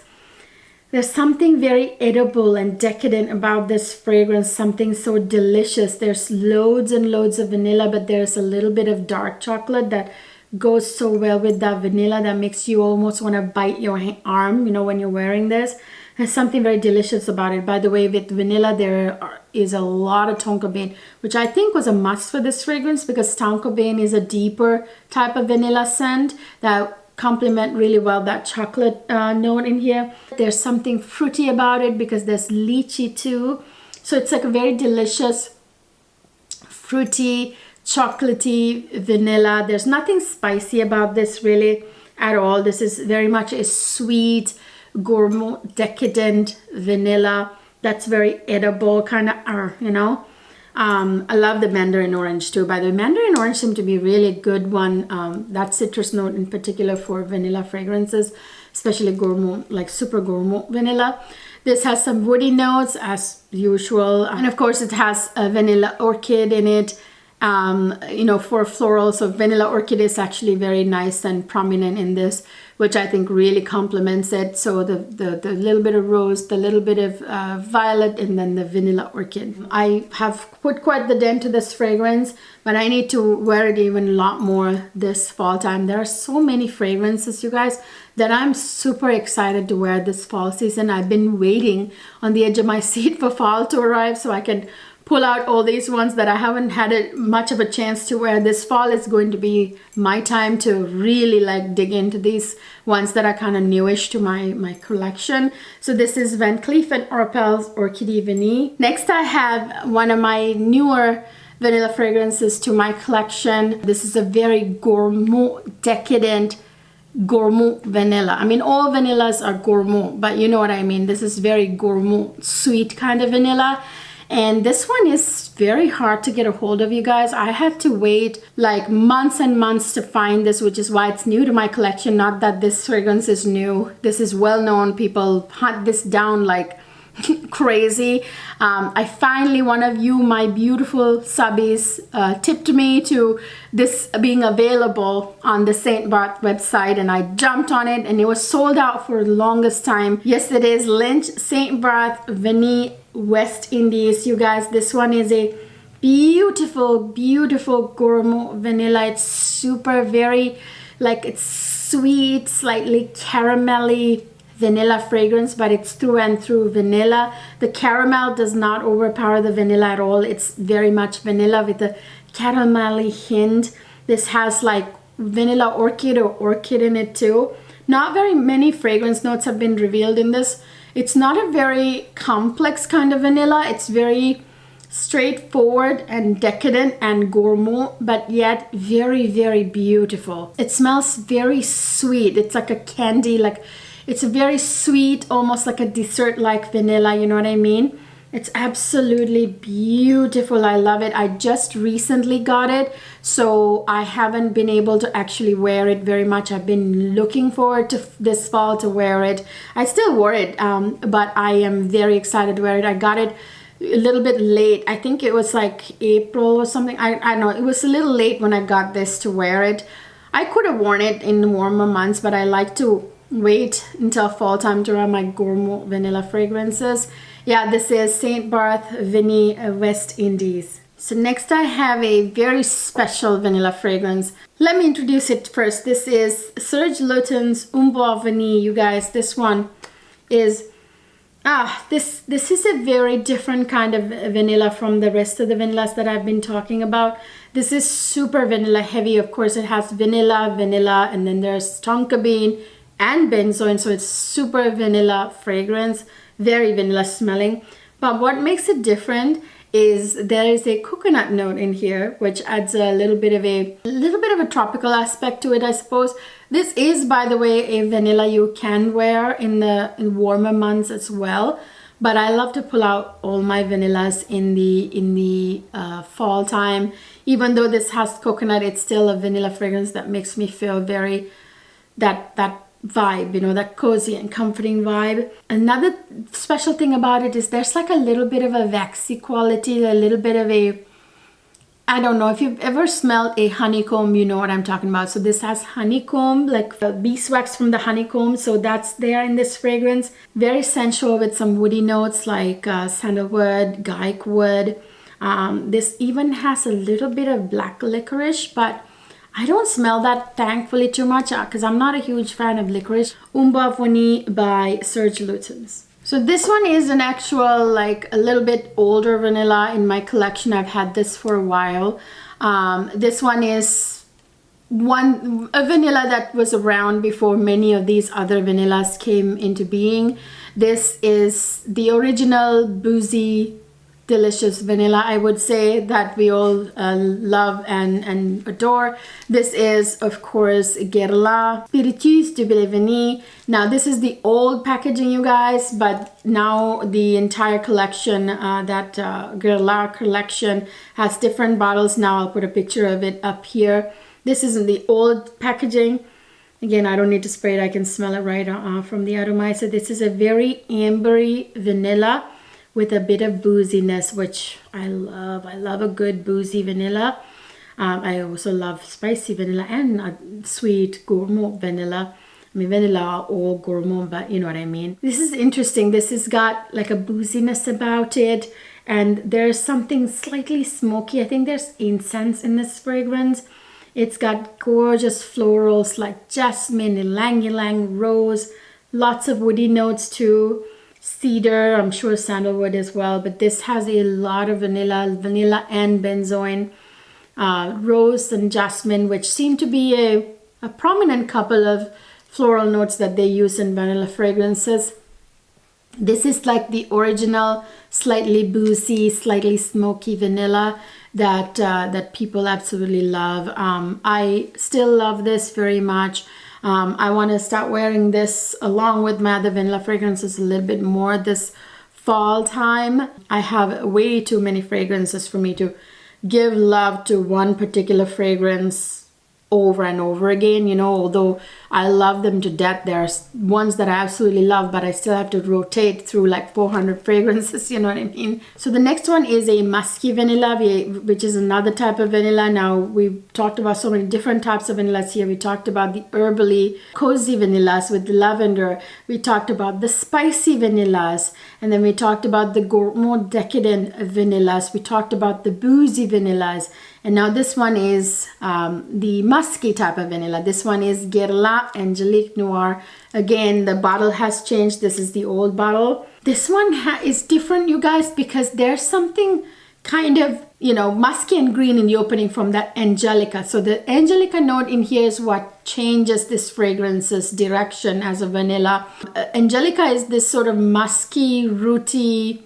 something very edible and decadent about this fragrance, something so delicious. There's loads and loads of vanilla, but there's a little bit of dark chocolate that goes so well with that vanilla that makes you almost want to bite your arm, you know, when you're wearing this. There's something very delicious about it. By the way, with vanilla, is a lot of tonka bean, which I think was a must for this fragrance because tonka bean is a deeper type of vanilla scent that complement really well that chocolate note in here. There's something fruity about it because there's lychee too. So it's like a very delicious, fruity, chocolatey vanilla. There's nothing spicy about this really at all. This is very much a sweet, gourmet, decadent vanilla that's very edible, kind of, you know. I love the mandarin orange too. By the way, mandarin orange seemed to be a really good one. That citrus note in particular for vanilla fragrances, especially gourmet, like super gourmet vanilla. This has some woody notes as usual, and of course it has a vanilla orchid in it. You know, for floral, so vanilla orchid is actually very nice and prominent in this, which I think really complements it. So the little bit of rose, the little bit of violet, and then the vanilla orchid. I have put quite the dent to this fragrance, but I need to wear it even a lot more this fall time. There are so many fragrances, you guys, that I'm super excited to wear this fall season. I've been waiting on the edge of my seat for fall to arrive so I can pull out all these ones that I haven't had much of a chance to wear. This fall is going to be my time to really like dig into these ones that are kind of newish to my collection. So this is Van Cleef and Arpels Orchidee Vanille. Next I have one of my newer vanilla fragrances to my collection. This is a very gourmet, decadent, gourmet vanilla. I mean, all vanillas are gourmet, but you know what I mean. This is very gourmet, sweet kind of vanilla. And this one is very hard to get a hold of, you guys. I had to wait like months and months to find this, which is why it's new to my collection. Not that this fragrance is new. This is well known. People hunt this down like crazy. I finally, one of you, my beautiful subbies, tipped me to this being available on the St. Barth website, and I jumped on it, and it was sold out for the longest time. Yes, it is Lynch St. Barth Vanille West Indies. You guys, this one is a beautiful, beautiful gourmet vanilla. It's super, very, like, it's sweet, slightly caramelly vanilla fragrance, but it's through and through vanilla. The caramel does not overpower the vanilla at all. It's very much vanilla with a caramelly hint. This has like vanilla orchid or orchid in it too. Not very many fragrance notes have been revealed in this. It's not a very complex kind of vanilla. It's very straightforward and decadent and gourmet, but yet very, very beautiful. It smells very sweet. It's like a candy, like it's a very sweet, almost like a dessert-like vanilla, you know what I mean? It's absolutely beautiful. I love it. I just recently got it, so I haven't been able to actually wear it very much. I've been looking forward to this fall to wear it. I still wore it, but I am very excited to wear it. I got it a little bit late. I think it was like April or something. I don't know. It was a little late when I got this to wear it. I could have worn it in warmer months, but I like to wait until fall time to wear my gourmet vanilla fragrances. Yeah, this is St. Barth Vanille West Indies. So next I have a very special vanilla fragrance. Let me introduce it first. This is Serge Lutens Umbois Vanille. You guys, this one is this is a very different kind of vanilla from the rest of the vanillas that I've been talking about. This is super vanilla heavy. Of course, it has vanilla, and then there's tonka bean and benzoin, so it's super vanilla fragrance, very vanilla smelling. But what makes it different is there is a coconut note in here, which adds a little bit of a tropical aspect to it, I suppose. This is, by the way, a vanilla you can wear in warmer months as well. But I love to pull out all my vanillas in the fall time. Even though this has coconut, it's still a vanilla fragrance that makes me feel very that vibe, you know, that cozy and comforting vibe. Another special thing about it is there's like a little bit of a waxy quality, a little bit of a, I don't know if you've ever smelled a honeycomb, you know what I'm talking about. So this has honeycomb, like beeswax from the honeycomb, so that's there in this fragrance. Very sensual with some woody notes like sandalwood, gyke wood. This even has a little bit of black licorice, but I don't smell that, thankfully, too much because I'm not a huge fan of licorice. Vanille by Serge Lutens. So this one is an actual, like a little bit older vanilla in my collection. I've had this for a while. This one is a vanilla that was around before many of these other vanillas came into being. This is the original boozy, delicious vanilla, I would say, that we all love and adore. This is, of course, Guerlain Spiritueuse Vanille. Now, this is the old packaging, you guys, but now the entire collection, that Guerlain collection, has different bottles. Now, I'll put a picture of it up here. This is in the old packaging. Again, I don't need to spray it. I can smell it right from the atomizer. This is a very ambery vanilla with a bit of booziness, which I love. I love a good boozy vanilla. I also love spicy vanilla and sweet gourmand vanilla. I mean, vanilla are all gourmand, but you know what I mean. This is interesting. This has got like a booziness about it, and there's something slightly smoky. I think there's incense in this fragrance. It's got gorgeous florals like jasmine, ylang-ylang, rose, lots of woody notes too. Cedar, I'm sure sandalwood as well, but this has a lot of vanilla and benzoin, rose and jasmine, which seem to be a prominent couple of floral notes that they use in vanilla fragrances. This is like the original, slightly boozy, slightly smoky vanilla that people absolutely love. I still love this very much. I want to start wearing this along with my other vanilla fragrances a little bit more this fall time. I have way too many fragrances for me to give love to one particular fragrance over and over again, you know, although I love them to death. There's ones that I absolutely love, but I still have to rotate through like 400 fragrances, you know what I mean? So the next one is a musky vanilla, which is another type of vanilla. Now, we've talked about so many different types of vanillas here. We talked about the herbally, cozy vanillas with the lavender. We talked about the spicy vanillas, and then we talked about the more decadent vanillas. We talked about the boozy vanillas. And now this one is the musky type of vanilla. This one is Guerlain Angelique Noir. Again, the bottle has changed. This is the old bottle. This one is different, you guys, because there's something kind of, you know, musky and green in the opening from that Angelica. So the Angelica note in here is what changes this fragrance's direction as a vanilla. Angelica is this sort of musky, rooty,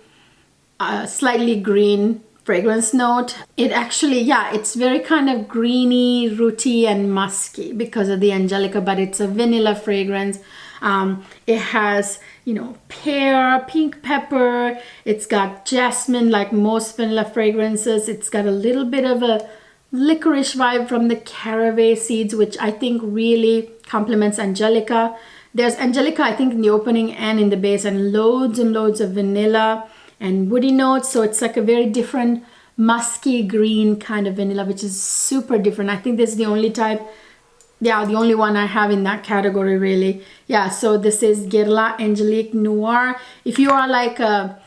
slightly green fragrance note. It actually, yeah, it's very kind of greeny, rooty, and musky because of the Angelica, but it's a vanilla fragrance. It has, you know, pear, pink pepper. It's got jasmine like most vanilla fragrances. It's got a little bit of a licorice vibe from the caraway seeds, which I think really complements Angelica. There's Angelica, I think, in the opening and in the base, and loads of vanilla and woody notes. So it's like a very different musky green kind of vanilla, which is super different. I think this is the only type, yeah, the only one I have in that category, really. Yeah, so this is Guerlain Angelique Noir. If you are like a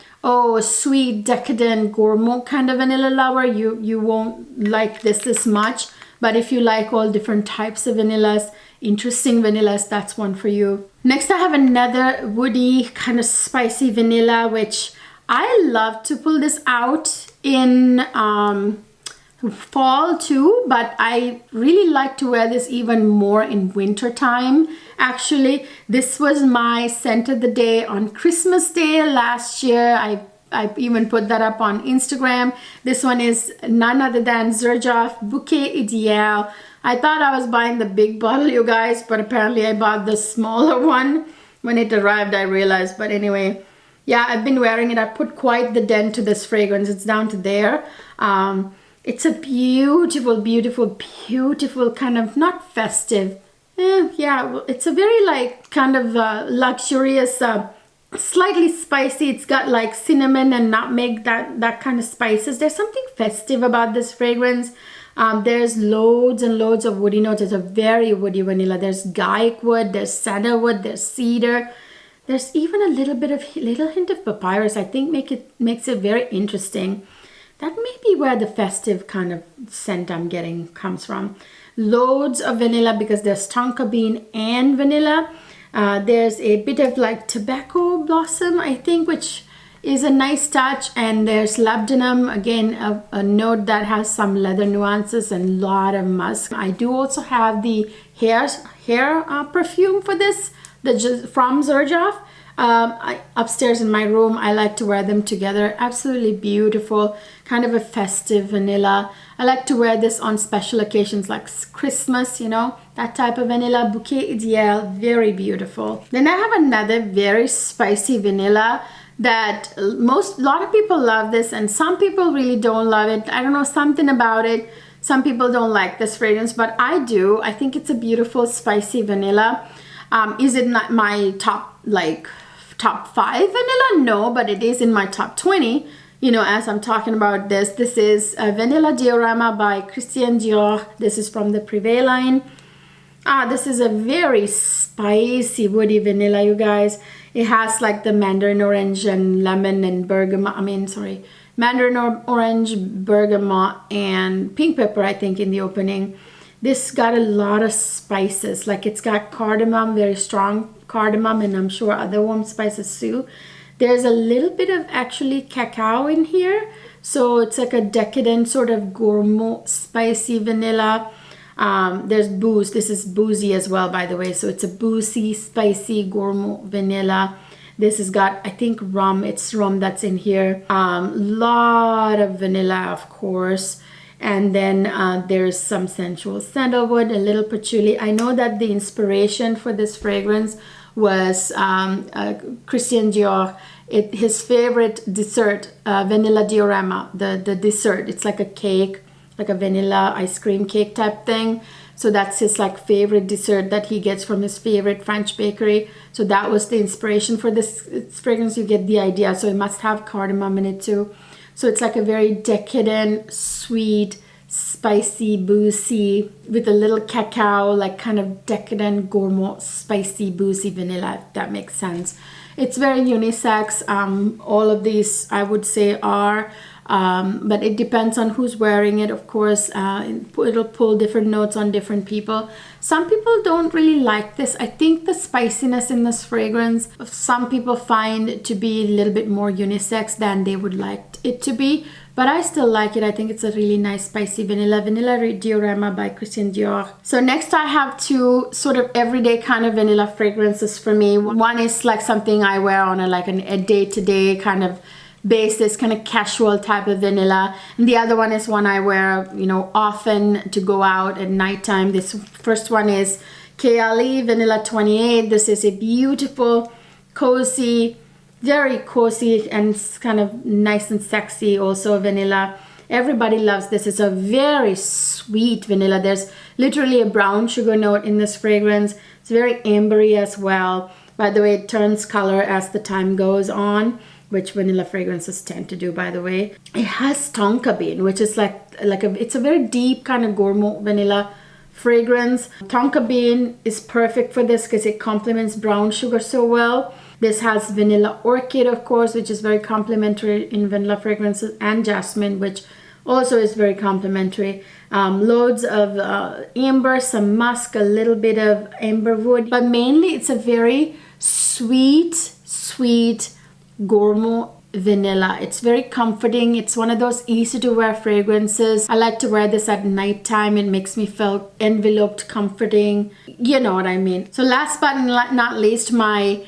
sweet, decadent, gourmand kind of vanilla lover, you won't like this much. But if you like all different types of vanillas, interesting vanillas, that's one for you. Next, I have another woody, kind of spicy vanilla, which I love to pull this out in fall too, but I really like to wear this even more in winter time. Actually, this was my scent of the day on Christmas Day last year. I even put that up on Instagram. This one is none other than Serge Bouquet Ideal. I thought I was buying the big bottle, you guys, but apparently I bought the smaller one. When it arrived, I realized, but anyway. Yeah, I've been wearing it. I put quite the dent to this fragrance. It's down to there. It's a beautiful, beautiful, beautiful kind of, not festive. Yeah, it's a very like kind of luxurious, slightly spicy. It's got like cinnamon and nutmeg, that kind of spices. There's something festive about this fragrance. There's loads and loads of woody notes. It's a very woody vanilla. There's gaiac wood, there's sandalwood, there's cedar. There's even a little hint of papyrus. I think makes it very interesting. That may be where the festive kind of scent I'm getting comes from. loads of vanilla because there's tonka bean and vanilla. There's a bit of like tobacco blossom, I think, which is a nice touch, and there's labdanum, again a note that has some leather nuances and a lot of musk. I do also have the hair perfume for this, from Serge. Upstairs in my room, I like to wear them together. Absolutely beautiful, kind of a festive vanilla. I like to wear this on special occasions like Christmas, you know, that type of vanilla. Bouquet Ideal, very beautiful. Then I have another very spicy vanilla that a lot of people love this, and some people really don't love it. I don't know, something about it. Some people don't like this fragrance, but I do. I think it's a beautiful spicy vanilla. Is it not my top 5 vanilla? No, but it is in my top 20. You know, as I'm talking about this. This is a Vanilla Diorama by Christian Dior. This is from the Pkwy line. This is a very spicy woody vanilla, you guys. It has like the mandarin orange and lemon and bergamot. Mandarin orange, bergamot, and pink pepper, I think, in the opening. This got a lot of spices. Like, it's got cardamom, very strong cardamom, and I'm sure other warm spices too. There's a little bit of actually cacao in here. So it's like a decadent sort of gourmet spicy vanilla. There's booze. This is boozy as well, by the way. So it's a boozy, spicy gourmet vanilla. This has got, I think, rum. It's rum that's in here. Lot of vanilla, of course. And then there's some sensual sandalwood, a little patchouli. I know that the inspiration for this fragrance was Christian Dior. His favorite dessert, vanilla diorama, the dessert. It's like a cake, like a vanilla ice cream cake type thing. So that's his like favorite dessert that he gets from his favorite French bakery. So that was the inspiration for this fragrance. You get the idea. So it must have cardamom in it too. So it's like a very decadent, sweet, spicy, boozy, with a little cacao, like kind of decadent, gourmet, spicy, boozy vanilla, if that makes sense. It's very unisex. All of these, I would say, are, but it depends on who's wearing it, of course. It'll pull different notes on different people. Some people don't really like this. I think the spiciness in this fragrance, some people find to be a little bit more unisex than they would like it to be, but I still like it. I think it's a really nice spicy vanilla diorama by Christian Dior. So next I have two sort of everyday kind of vanilla fragrances for me. One is like something I wear on a day-to-day kind of basis, kind of casual type of vanilla, and the other one is one I wear, you know, often to go out at nighttime. This first one is Kylie Vanilla 28. This is a beautiful, cozy, very cozy and kind of nice and sexy also vanilla. Everybody loves this. It's a very sweet vanilla. There's literally a brown sugar note in this fragrance. It's very ambery as well. By the way, it turns color as the time goes on, which vanilla fragrances tend to do, by the way. It has tonka bean, which is it's a very deep kind of gourmet vanilla fragrance. Tonka bean is perfect for this because it complements brown sugar so well. This has vanilla orchid, of course, which is very complementary in vanilla fragrances, and jasmine, which also is very complementary. Loads of amber, some musk, a little bit of amber wood, but mainly it's a very sweet gourmet vanilla. It's very comforting. It's one of those easy to wear fragrances. I like to wear this at nighttime. It makes me feel enveloped, comforting. You know what I mean. So last but not least, my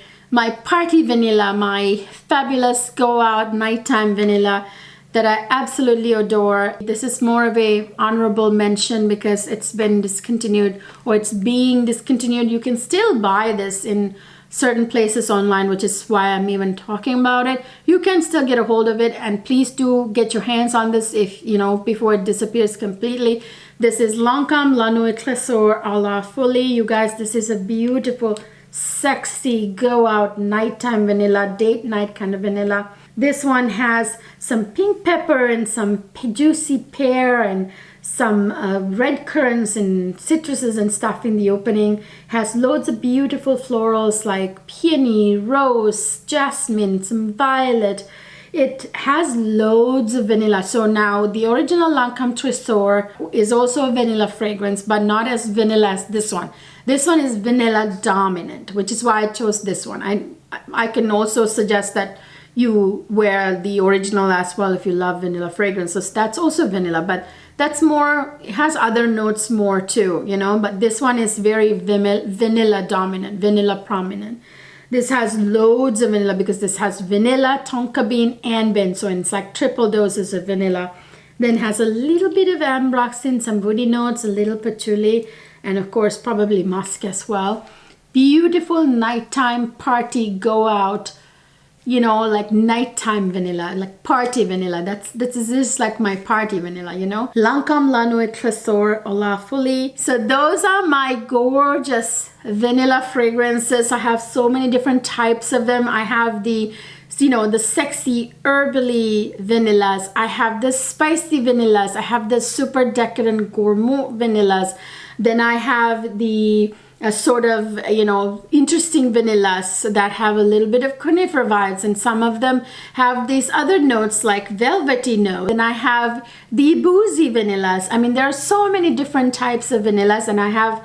party vanilla, my fabulous go out nighttime vanilla that I absolutely adore. This is more of a honorable mention because it's been discontinued, or it's being discontinued. You can still buy this in certain places online, which is why I'm even talking about it. You can still get a hold of it, and please do get your hands on this, if you know, before it disappears completely. This is Lancôme La Nuit Trésor à la Folie. You guys, this is a beautiful, sexy go out nighttime vanilla, date night kind of vanilla. This one has some pink pepper and some juicy pear and some red currants and citruses and stuff in the opening. Has loads of beautiful florals like peony, rose, jasmine, some violet. It has loads of vanilla. So now the original Lancôme Tresor is also a vanilla fragrance, but not as vanilla as this one. This one is vanilla dominant, which is why I chose this one. I can also suggest that you wear the original as well if you love vanilla fragrances. That's also vanilla, but that's more, it has other notes more too, you know, but this one is very vanilla dominant, vanilla prominent. This has loads of vanilla because this has vanilla, tonka bean, and benzoin. It's like triple doses of vanilla. Then has a little bit of ambroxan, some woody notes, a little patchouli, and of course probably musk as well. Beautiful nighttime party go out, you know, like nighttime vanilla, like party vanilla. This is like my party vanilla, you know. Lancôme La Nuit Tresor La Folie. So those are my gorgeous vanilla fragrances. I have so many different types of them. I have the, you know, the sexy herbally vanillas. I have the spicy vanillas. I have the super decadent gourmet vanillas. Then I have the sort of, you know, interesting vanillas that have a little bit of conifer vibes, and some of them have these other notes like velvety notes. And I have the boozy vanillas. I mean, there are so many different types of vanillas, and I have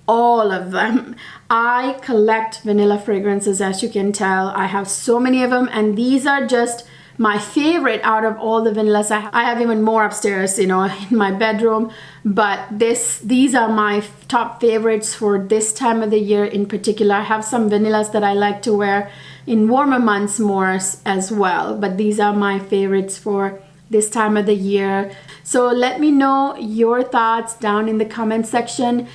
all of them. I collect vanilla fragrances, as you can tell. I have so many of them, and these are just my favorite out of all the vanillas. I have even more upstairs, you know, in my bedroom, but these are my top favorites for this time of the year in particular. I have some vanillas that I like to wear in warmer months more as well, but these are my favorites for this time of the year. So let me know your thoughts down in the comment section.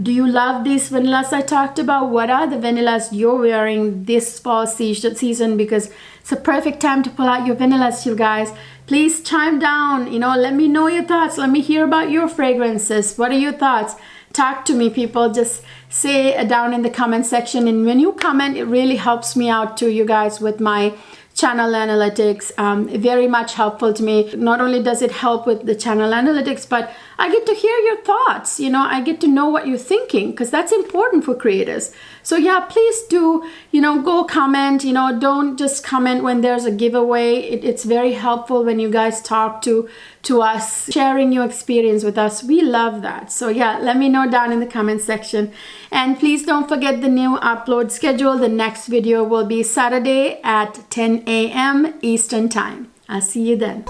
Do you love these vanillas I talked about? What are the vanillas you're wearing this fall season? Because it's a perfect time to pull out your vanillas, you guys. Please chime down, you know, let me know your thoughts. Let me hear about your fragrances. What are your thoughts? Talk to me, people. Just say down in the comment section. And when you comment, it really helps me out too, you guys, with my channel analytics. Very much helpful to me. Not only does it help with the channel analytics, but I get to hear your thoughts. You know, I get to know what you're thinking, because that's important for creators. So yeah, please do, you know, go comment. You know, don't just comment when there's a giveaway. It's very helpful when you guys talk to us, sharing your experience with us. We love that. So yeah, let me know down in the comment section. And please don't forget the new upload schedule. The next video will be Saturday at 10 a.m. Eastern Time. I'll see you then.